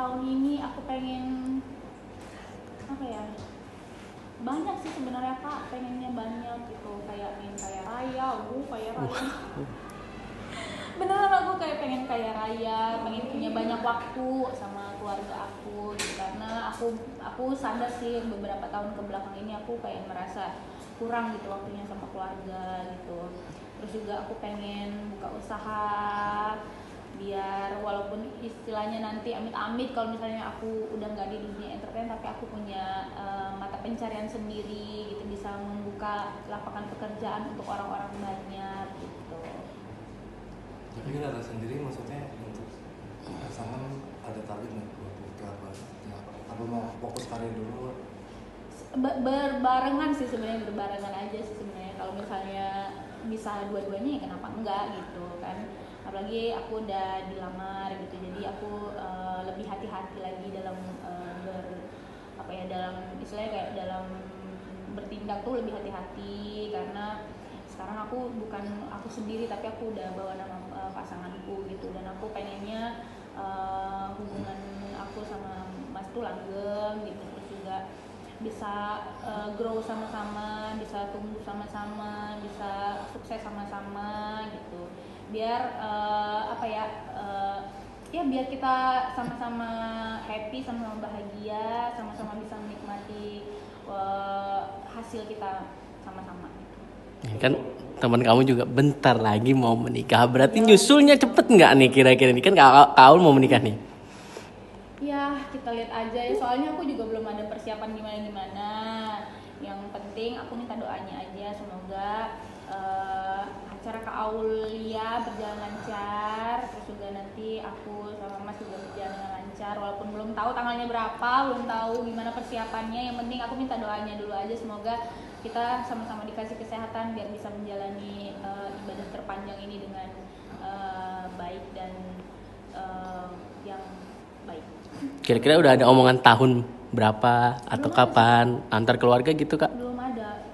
tahun ini aku pengen apa ya, banyak sih sebenarnya Kak, pengennya banyak gitu, kayak pengen kaya raya, kaya raya. Beneran aku kayak pengen kaya raya, pengen punya banyak waktu sama keluarga aku gitu. Karena aku sadar sih beberapa tahun ke belakang ini aku kayak merasa kurang gitu waktunya sama keluarga gitu. Terus juga aku pengen buka usaha biar walaupun istilahnya nanti amit-amit kalau misalnya aku udah nggak di dunia entertain, tapi aku punya mata pencarian sendiri gitu, bisa membuka lapangan pekerjaan untuk orang-orang banyak gitu. Tapi kan ada sendiri, maksudnya untuk pasangan ada target nggak buat nikah apa mau fokus karir dulu? Berbarengan sih sebenarnya, berbarengan aja sih sebenarnya. Kalau misalnya bisa dua-duanya ya kenapa enggak gitu kan. Apalagi aku udah dilamar gitu, jadi aku lebih hati-hati lagi dalam dalam istilahnya kayak dalam bertindak tuh lebih hati-hati, karena sekarang aku bukan aku sendiri tapi aku udah bawa nama pasanganku gitu, dan aku pengennya hubungan aku sama Mas tuh langgeng gitu, terus juga bisa grow sama-sama, bisa tumbuh sama-sama, bisa sukses sama-sama gitu. Biar ya biar kita sama-sama happy, sama-sama bahagia, sama-sama bisa menikmati hasil kita sama-sama. Ya kan teman kamu juga bentar lagi mau menikah, berarti nyusulnya cepet nggak nih kira-kira nih, kan Kak mau menikah nih? Ya kita lihat aja ya, soalnya aku juga belum ada persiapan gimana-gimana. Yang penting aku minta doanya aja, semoga acara Kak Aulia berjalan lancar, terus juga nanti aku sama Mas juga berjalan dengan lancar, walaupun belum tahu tanggalnya berapa, belum tahu gimana persiapannya. Yang penting aku minta doanya dulu aja, semoga kita sama-sama dikasih kesehatan biar bisa menjalani ibadah terpanjang ini dengan baik dan yang baik. Kira-kira udah ada omongan tahun berapa atau belum kapan antar keluarga gitu Kak? Belum ada.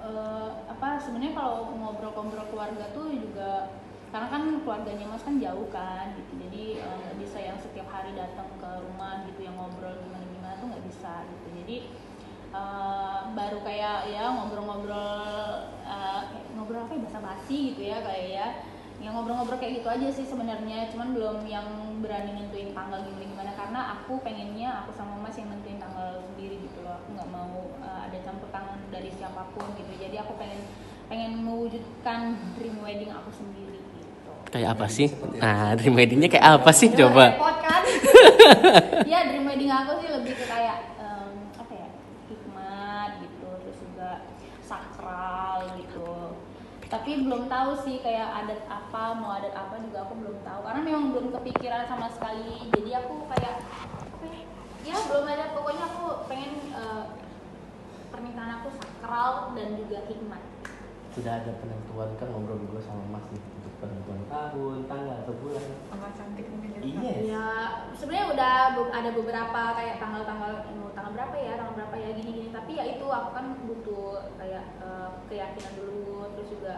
Sebenarnya kalau ngobrol-ngobrol keluarga tuh juga, karena kan keluarganya Mas kan jauh kan gitu, jadi nggak bisa yang setiap hari datang ke rumah gitu yang ngobrol gimana-gimana tuh nggak bisa gitu. Jadi baru kayak ya ngobrol-ngobrol ngobrol apa ya, basa-basi gitu ya, kayak ya ngobrol-ngobrol kayak gitu aja sih sebenarnya, cuman belum yang berani nentuin tanggal gimana, karena aku pengennya aku sama Mas yang nentuin tanggal sendiri gitu loh. Aku nggak mau ada campur tangan dari siapapun gitu, jadi aku pengen mewujudkan dream wedding aku sendiri gitu. Kayak apa sih? Nah, dream weddingnya kayak apa sih coba? Repot kan? Ya dream wedding aku sih lebih ke kayak hikmat gitu, terus juga sakral gitu. Tapi belum tahu sih kayak adat apa, mau adat apa juga aku belum tahu, karena memang belum kepikiran sama sekali. Jadi aku kayak ya belum ada, pokoknya aku pengen pernikahan aku sakral dan juga hikmat. Sudah ada penentuan kan, ngobrol dulu sama Mas nih untuk penentuan tahun, tanggal atau bulan? Tanggal cantik mungkin. Iya. Ya sebenarnya udah ada beberapa kayak tanggal berapa ya gini-gini, tapi ya itu aku kan butuh kayak keyakinan dulu, terus juga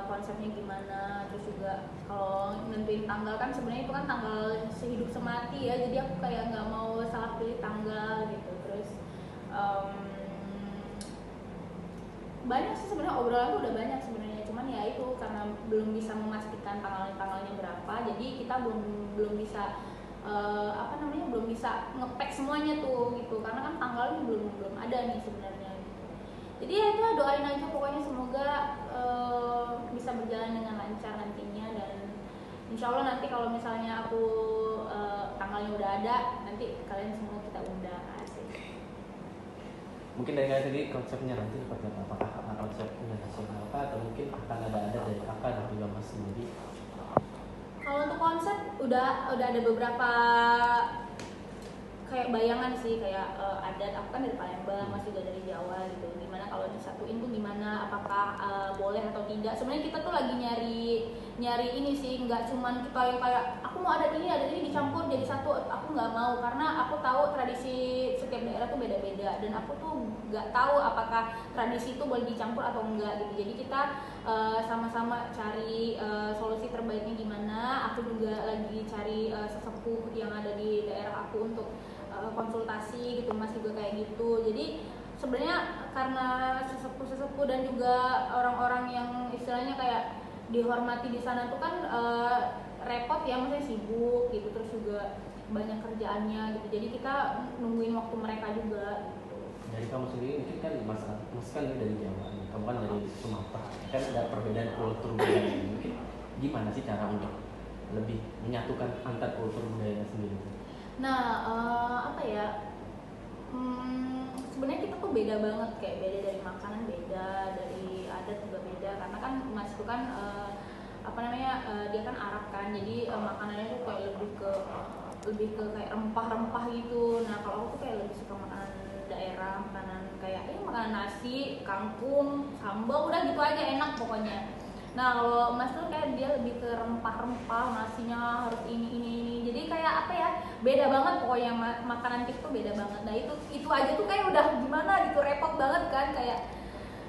konsepnya gimana, terus juga kalau nentuin tanggal kan sebenarnya itu kan tanggal sehidup semati ya, jadi aku kayak nggak mau salah pilih tanggal gitu. Terus banyak sih sebenarnya, obrolan tuh udah banyak sebenarnya, cuman ya itu karena belum bisa memastikan tanggalnya berapa, jadi kita belum bisa belum bisa nge-pack semuanya tuh gitu, karena kan tanggalnya belum ada nih sebenarnya gitu. Jadi ya itu doain aja pokoknya, semoga bisa berjalan dengan lancar nantinya, dan insya Allah nanti kalau misalnya aku tanggalnya udah ada, nanti kalian semua kita undang. Asik. Mungkin dari kalian tadi konsepnya nanti seperti apa? Apakah konsepnya nasional atau mungkin akan ada dari kakak dan juga Mas sendiri? Kalau untuk konsep udah ada beberapa kayak bayangan sih, kayak adat. Aku kan dari Palembang, Mas juga dari Jawa gitu. Gimana kalau disatuin tuh gimana? Apakah boleh atau tidak? Sebenarnya kita tuh lagi nyari ini sih, nggak cuman kita yang kayak aku mau adat ini dicampur jadi satu. Aku nggak mau, karena aku tahu tradisi setiap daerah tuh beda-beda, dan aku tuh nggak tahu apakah tradisi itu boleh dicampur atau enggak gitu. Jadi kita sama-sama cari solusi terbaiknya gimana. Aku juga lagi cari sesepuh yang ada di daerah aku untuk konsultasi gitu, Mas juga kayak gitu. Jadi sebenarnya karena sesepuh dan juga orang-orang yang istilahnya kayak dihormati di sana tuh kan repot ya, maksudnya sibuk gitu, terus juga banyak kerjaannya gitu, jadi kita nungguin waktu mereka juga gitu. Dari kamu sendiri mungkin kan mas kan dari Jawa, kamu kan dari Sumatera, kan ada perbedaan kultur budaya. Mungkin gimana sih cara untuk lebih menyatukan antar kultur budaya sendiri? Nah apa ya, sebenarnya kita tuh beda banget, kayak beda dari makanan, beda dari adat juga beda, karena kan Mas itu kan dia kan Arab kan, jadi makanannya tuh kayak lebih ke kayak rempah-rempah gitu. Nah kalau aku tuh kayak lebih suka makanan daerah, makanan kayak makanan nasi, kangkung, sambal, udah gitu aja enak pokoknya. Nah kalau Mas tuh kayak dia lebih ke rempah-rempah, nasinya harus ini. Jadi kayak apa ya, beda banget pokoknya, makanan kita tuh beda banget. Nah itu aja tuh kayak udah gimana gitu, repot banget kan, kayak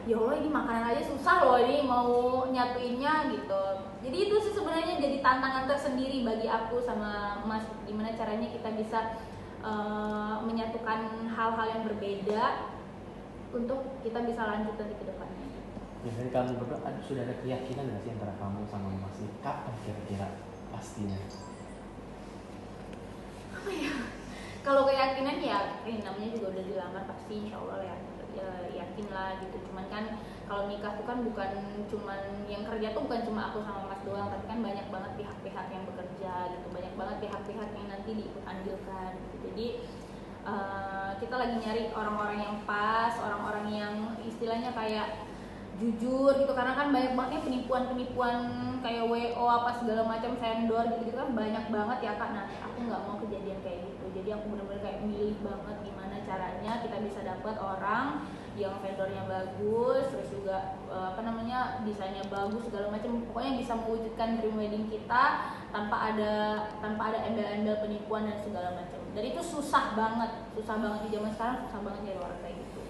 ya Allah ini makanan aja susah loh ini mau nyatuinnya gitu. Jadi itu sih sebenarnya jadi tantangan tersendiri bagi aku sama Mas, gimana caranya kita bisa menyatukan hal-hal yang berbeda untuk kita bisa lanjut nanti ke depannya. Ya, dari kamu berdua sudah ada keyakinan nggak sih antara kamu sama Mas ini? Kapan kira-kira pastinya? Apa ya? Kalau keyakinan ya, namanya juga udah dilamar pasti insya Allah ya yakin lah gitu. Cuman kan kalau nikah tuh kan bukan cuman yang kerja tuh bukan cuma aku sama Mas doang, tapi kan banyak banget pihak-pihak yang bekerja gitu, banyak banget pihak-pihak yang nanti diikut andilkan gitu. Jadi kita lagi nyari orang-orang yang pas, orang-orang yang istilahnya kayak jujur gitu, karena kan banyak banget penipuan kayak WO apa segala macam, vendor gitu kan banyak banget ya Kak. Nah aku nggak mau kejadian kayak gitu, jadi aku benar-benar kayak milih banget gimana caranya kita bisa dapat orang yang vendornya bagus, terus juga desainnya bagus segala macam, pokoknya bisa mewujudkan dream wedding kita tanpa ada embel-embel penipuan dan segala macam. Dan itu susah banget di zaman sekarang, susah banget jadi orang kayak gitu.